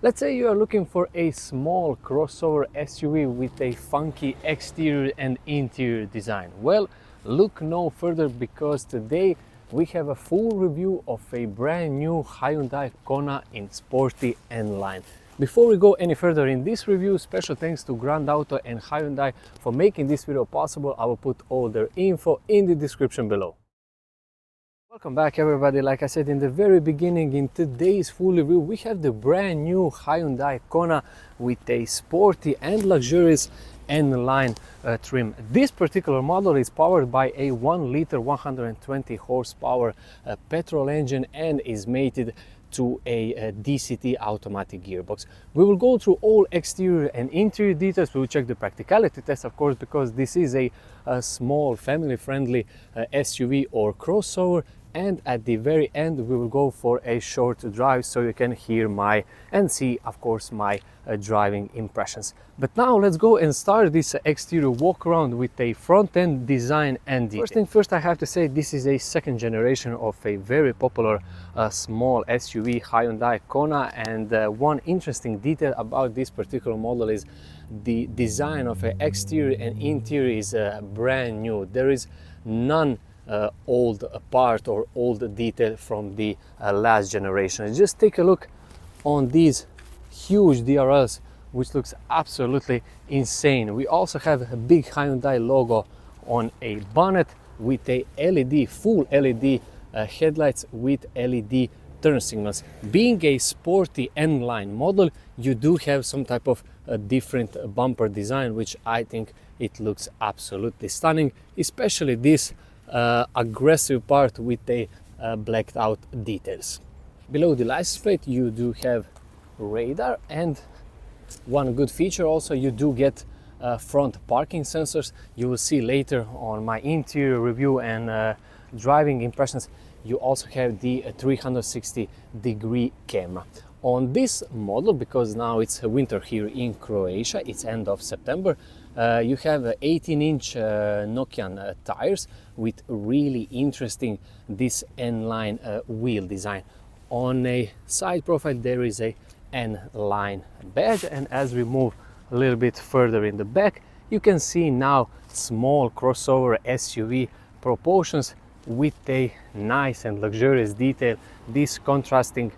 Let's say you are looking for a small crossover SUV with a funky exterior and interior design. Well, look no further, because today we have a full review of a brand new Hyundai Kona in Sporty N line. Before we go any further in this review, special thanks to Grand Auto and Hyundai for making this video possible. I will put all their info in the description below. Welcome back everybody. Like I said in the very beginning, in today's full review we have the brand new Hyundai Kona with a sporty and luxurious N-line trim. This particular model is powered by a 1-liter 120 horsepower petrol engine and is mated to a DCT automatic gearbox. We will go through all exterior and interior details. We will check the practicality test, of course, because this is a small family-friendly SUV or crossover. And at the very end we will go for a short drive so you can hear my and see, of course, my driving impressions. But now let's go and start this exterior walk around with a front end design and detail. First thing first, I have to say this is a second generation of a very popular small SUV Hyundai Kona, and one interesting detail about this particular model is the design of an exterior and interior is brand new. There is none old part or old detail from the last generation. Just take a look on these huge DRLs, which looks absolutely insane. We also have a big Hyundai logo on a bonnet with a LED, full LED headlights with LED turn signals. Being a sporty N-line model, you do have some type of different bumper design, which I think it looks absolutely stunning, especially this aggressive part with the blacked out details. Below the license plate you do have radar, and one good feature also, you do get front parking sensors. You will see later on my interior review and driving impressions, you also have the 360-degree camera. On this model, because now it's winter here in Croatia, it's end of September, you have 18-inch Nokian tires with really interesting this N-line wheel design. On a side profile there is a N-line badge, and as we move a little bit further in the back you can see now small crossover SUV proportions with a nice and luxurious detail, this contrasting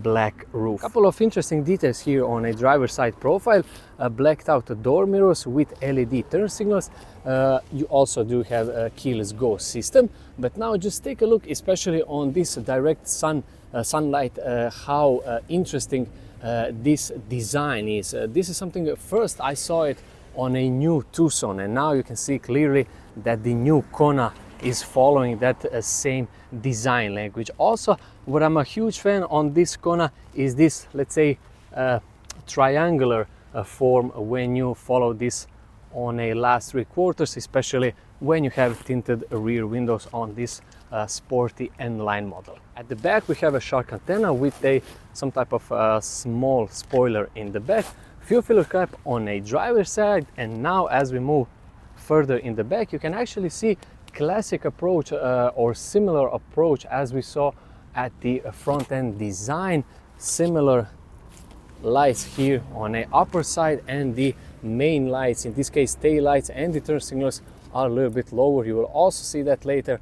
black roof. Couple of interesting details here on a driver's side profile, blacked out door mirrors with LED turn signals. You also do have a keyless go system, but now just take a look, especially on this direct sunlight, how interesting this design is. This is something, first I saw it on a new Tucson, and now you can see clearly that the new Kona is following that same design language. Also, what I'm a huge fan on this Kona is this, let's say, triangular form when you follow this on a last 3 quarters, especially when you have tinted rear windows on this sporty N-line model. At the back we have a shark antenna with some type of small spoiler in the back, fuel filler cap on a driver's side, and now as we move further in the back you can actually see classic approach or similar approach as we saw at the front end design. Similar lights here on the upper side, and the main lights, in this case tail lights and the turn signals, are a little bit lower. You will also see that later.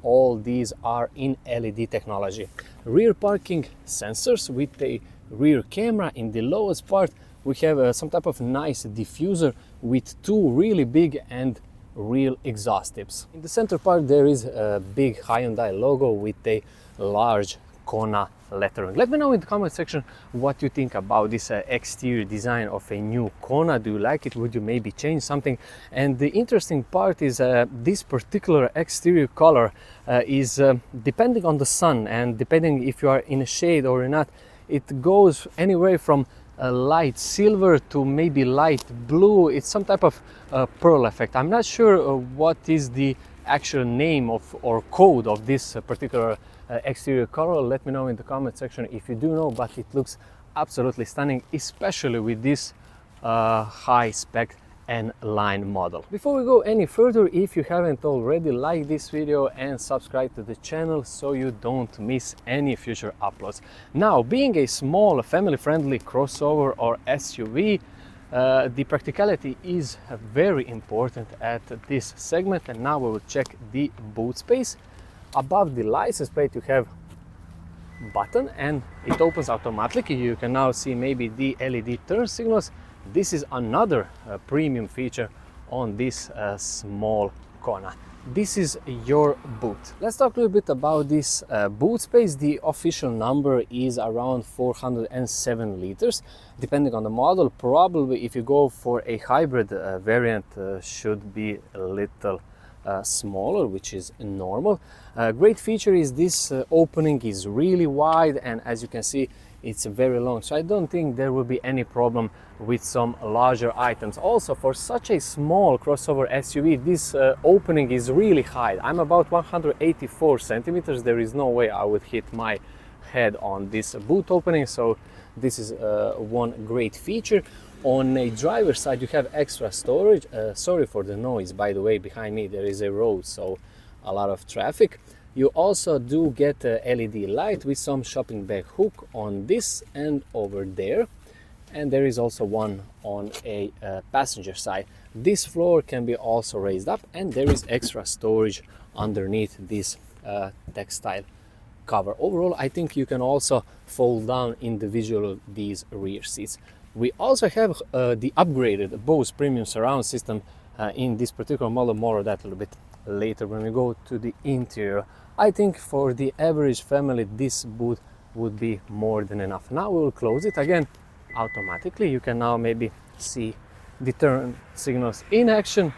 All these are in LED technology. Rear parking sensors with a rear camera. In the lowest part we have some type of nice diffuser with 2 really big and real exhaust tips. In the center part there is a big Hyundai logo with a large Kona lettering. Let me know in the comment section what you think about this exterior design of a new Kona. Do you like it? Would you maybe change something? And the interesting part is this particular exterior color is depending on the sun and depending if you are in a shade or not, it goes anywhere from a light silver to maybe light blue. It's some type of pearl effect. I'm not sure what is the actual name of or code of this particular exterior color. Let me know in the comment section if you do know, but it looks absolutely stunning, especially with this high spec N line model. Before we go any further, if you haven't already, like this video and subscribe to the channel so you don't miss any future uploads. Now, being a small family-friendly crossover or SUV, the practicality is very important at this segment, and now we will check the boot space. Above the license plate you have button and it opens automatically. You can now see maybe the LED turn signals. This is another premium feature on this small Kona. This is your boot. Let's talk a little bit about this boot space. The official number is around 407 liters. Depending on the model, probably if you go for a hybrid variant, should be a little smaller, which is normal. Great feature is this opening is really wide, and as you can see, it's very long, so I don't think there will be any problem with some larger items. Also, for such a small crossover SUV, this opening is really high. I'm about 184 centimeters. There is no way I would hit my head on this boot opening, so this is one great feature. On a driver's side you have extra storage. Sorry for the noise, by the way, behind me there is a road, so a lot of traffic. You also do get a LED light with some shopping bag hook on this and over there, and there is also one on a passenger side. This floor can be also raised up, and there is extra storage underneath this textile cover. Overall, I think you can also fold down individually these rear seats. We also have the upgraded Bose premium surround system in this particular model. More of that a little bit later when we go to the interior. I think for the average family this boot would be more than enough. Now we will close it again automatically. You can now maybe see the turn signals in action,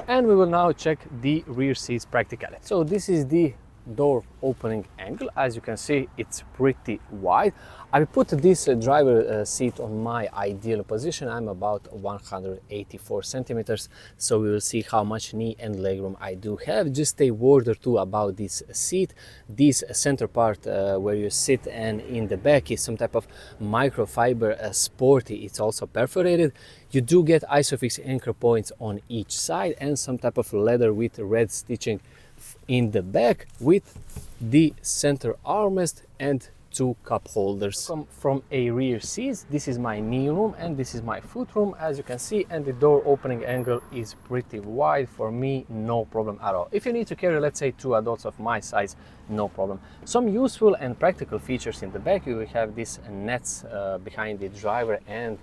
and we will now check the rear seats practicality. So this is the door opening angle. As you can see, it's pretty wide. I put this driver seat on my ideal position. I'm about 184 centimeters, so we will see how much knee and legroom I do have. Just a word or two about this seat. This center part where you sit and in the back is some type of microfiber sporty. It's also perforated. You do get ISOFIX anchor points on each side and some type of leather with red stitching in the back with the center armrest and two cup holders. From a rear seat, this is my knee room and this is my foot room, as you can see, and the door opening angle is pretty wide. For me, no problem at all. If you need to carry, let's say, two adults of my size, no problem. Some useful and practical features in the back. You will have these nets behind the driver and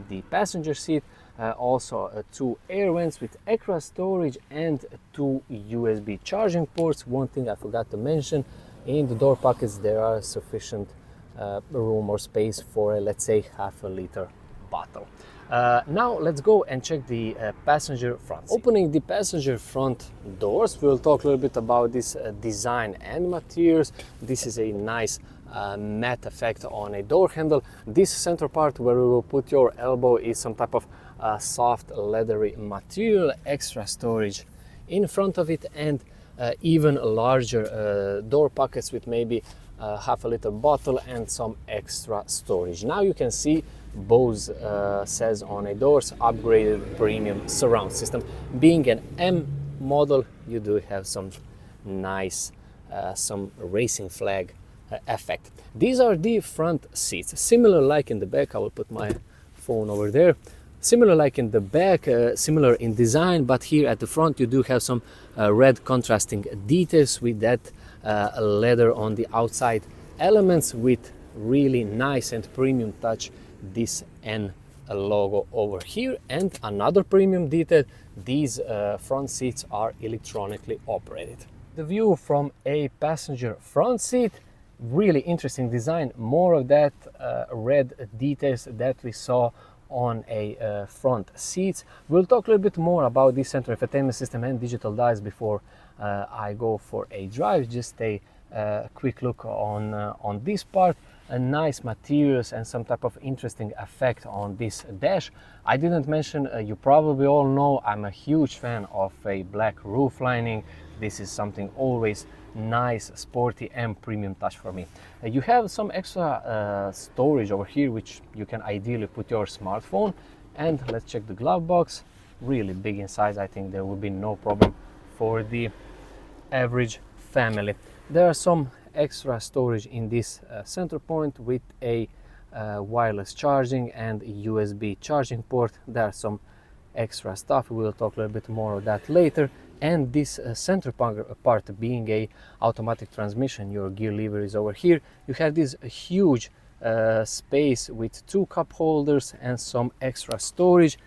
the passenger seat. Also two air vents with extra storage and two USB charging ports. One thing I forgot to mention, in the door pockets there are sufficient room or space for let's say half a liter bottle. Now let's go and check the passenger front seat. Opening the passenger front doors, we'll talk a little bit about this design and materials. This is a nice matte effect on a door handle. This center part where you will put your elbow is some type of soft leathery material, extra storage in front of it, and even larger door pockets with maybe half a liter bottle and some extra storage. Now you can see Bose says on a doors upgraded premium surround system. Being an M model, you do have some nice some racing flag effect. These are the front seats, similar like in the back. I will put my phone over there. Similar like in the back, similar in design, but here at the front you do have some red contrasting details with that leather on the outside elements with really nice and premium touch, this N logo over here. And another premium detail, these front seats are electronically operated. The view from a passenger front seat, really interesting design, more of that red details that we saw on a front seats. We'll talk a little bit more about this center infotainment system and digital dials before I go for a drive. Just a quick look on this part. Nice materials and some type of interesting effect on this dash. I didn't mention, you probably all know, I'm a huge fan of a black roof lining. This is something always nice, sporty and premium touch for me. You have some extra storage over here which you can ideally put your smartphone, And let's check the glove box. Really big in size. I think there will be no problem for the average family. There are some extra storage in this center point with a wireless charging and USB charging port. There are some extra stuff. We'll talk a little bit more of that later. And this center part being a automatic transmission, your gear lever is over here. You have this huge space with 2 cup holders and some extra storage.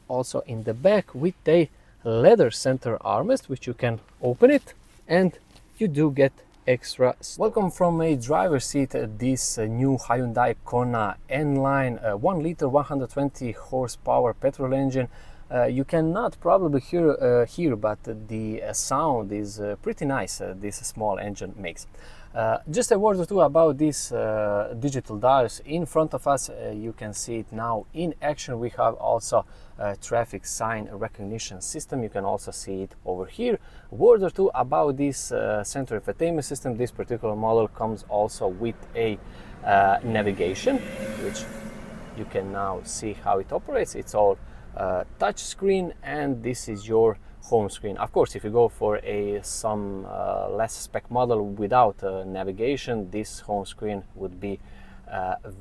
Also in the back with a leather center armrest, which you can open it and you do get extra. Welcome from a driver's seat. This new Hyundai Kona N-Line 1 liter 120 horsepower petrol engine. You cannot probably hear here, but the sound is pretty nice this small engine makes. Just a word or two about these digital dials. In front of us, you can see it now in action. We have also a traffic sign recognition system. You can also see it over here. Word or two about this center infotainment system. This particular model comes also with a navigation, which you can now see how it operates. It's all touch screen, and this is your home screen. Of course, if you go for some less spec model without navigation, this home screen would be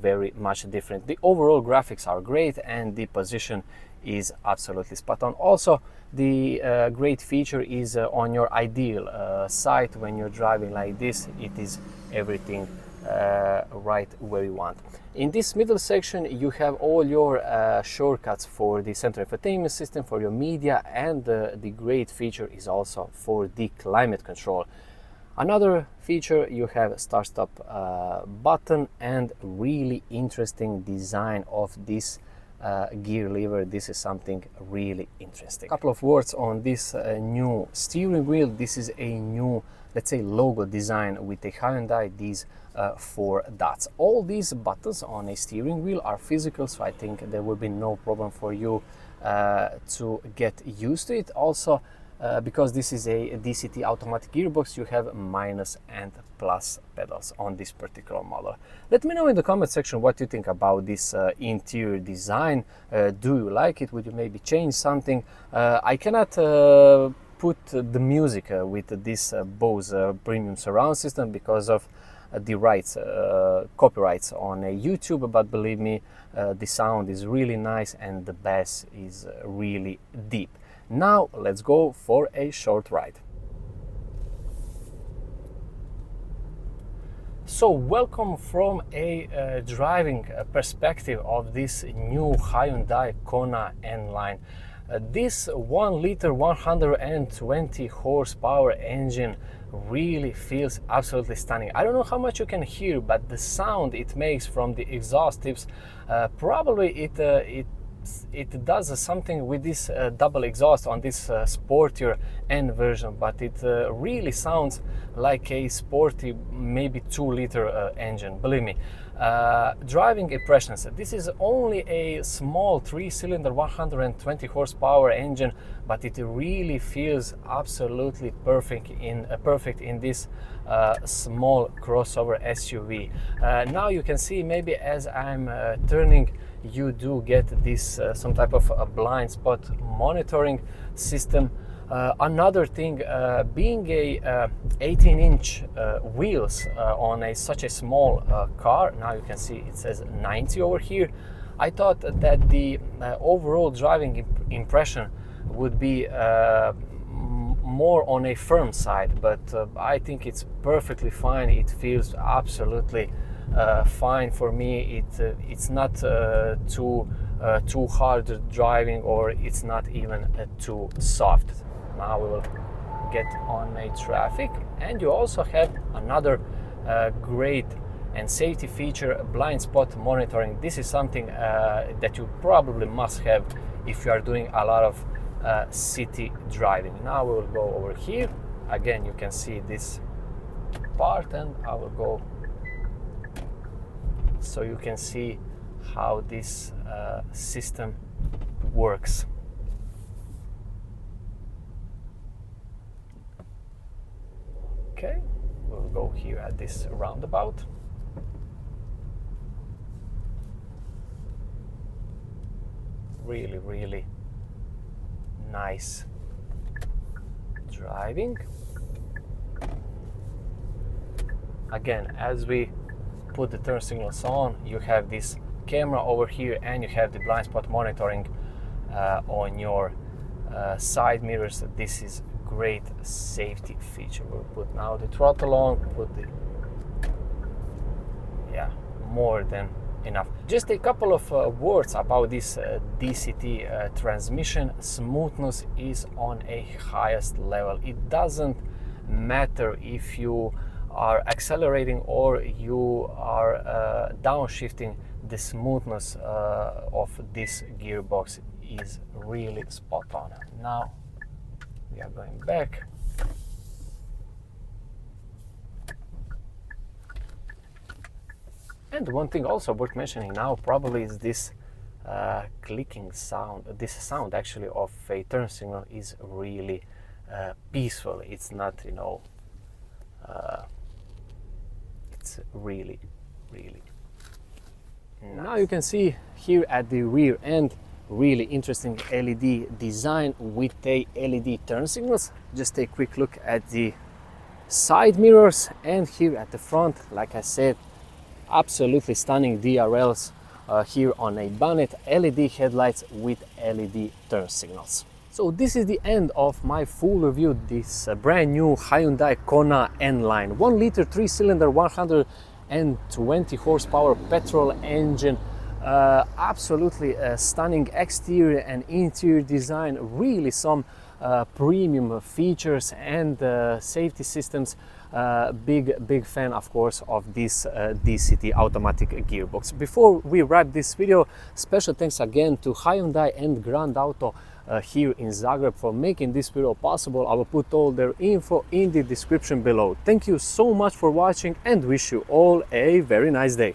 very much different. The overall graphics are great and the position is absolutely spot on. Also, the great feature is on your ideal site. When you're driving like this, it is everything right where you want. In this middle section, you have all your shortcuts for the center infotainment system, for your media, and the great feature is also for the climate control. Another feature, you have start-stop button and really interesting design of this gear lever. This is something really interesting. A couple of words on this new steering wheel. This is a new, let's say, logo design with a Hyundai, these 4 dots. All these buttons on a steering wheel are physical, so I think there will be no problem for you to get used to it. Also, because this is a DCT automatic gearbox, you have minus and plus pedals on this particular model. Let me know in the comment section what you think about this interior design. Do you like it? Would you maybe change something? I cannot put the music with this Bose premium surround system because of the rights, copyrights on YouTube, but believe me, the sound is really nice and the bass is really deep. Now let's go for a short ride. So welcome from a driving perspective of this new Hyundai Kona N-Line. This 1 liter 120 horsepower engine really feels absolutely stunning. I don't know how much you can hear, but the sound it makes from the exhaust tips, probably it does something with this double exhaust on this sportier N version, but it really sounds like a sporty, maybe 2 liter engine. Believe me. Driving impressions. This is only a small 3-cylinder 120 horsepower engine, but it really feels absolutely perfect in this small crossover SUV. Now you can see, maybe as I'm turning, you do get this some type of blind spot monitoring system. Another thing, being a 18-inch wheels on such a small car, now you can see it says 90 over here. I thought that the overall driving impression would be more on a firm side, but I think it's perfectly fine. It feels absolutely fine for me. It's not too hard driving, or it's not even too soft. Now we will get on a traffic, and you also have another great and safety feature, blind spot monitoring. This is something that you probably must have if you are doing a lot of city driving. Now we will go over here. Again, you can see this part, and I will go so you can see how this system works. Okay, we'll go here at this roundabout. really, really nice driving. Again, as we put the turn signals on, you have this camera over here and you have the blind spot monitoring on your side mirrors. This is great safety feature. We'll put now the throttle on, put the, yeah, more than enough. Just a couple of words about this DCT transmission. Smoothness is on a highest level. It doesn't matter if you are accelerating or you are downshifting. The smoothness of this gearbox is really spot on. Now we are going back. And one thing also worth mentioning now probably is this clicking sound. This sound actually of a turn signal is really peaceful. It's not, you know, it's really, really nice. Now you can see here at the rear end, really interesting LED design with a LED turn signals. Just a quick look at the side mirrors, and here at the front, like I said, absolutely stunning DRLs here on a bonnet, LED headlights with LED turn signals. So this is the end of my full review, this brand new Hyundai Kona N-Line. 1 liter 3-cylinder 120 horsepower petrol engine. Absolutely stunning exterior and interior design, really some premium features and safety systems. Big fan, of course, of this DCT automatic gearbox. Before we wrap this video, special thanks again to Hyundai and Grand Auto here in Zagreb for making this video possible. I will put all their info in the description below. Thank you so much for watching and wish you all a very nice day.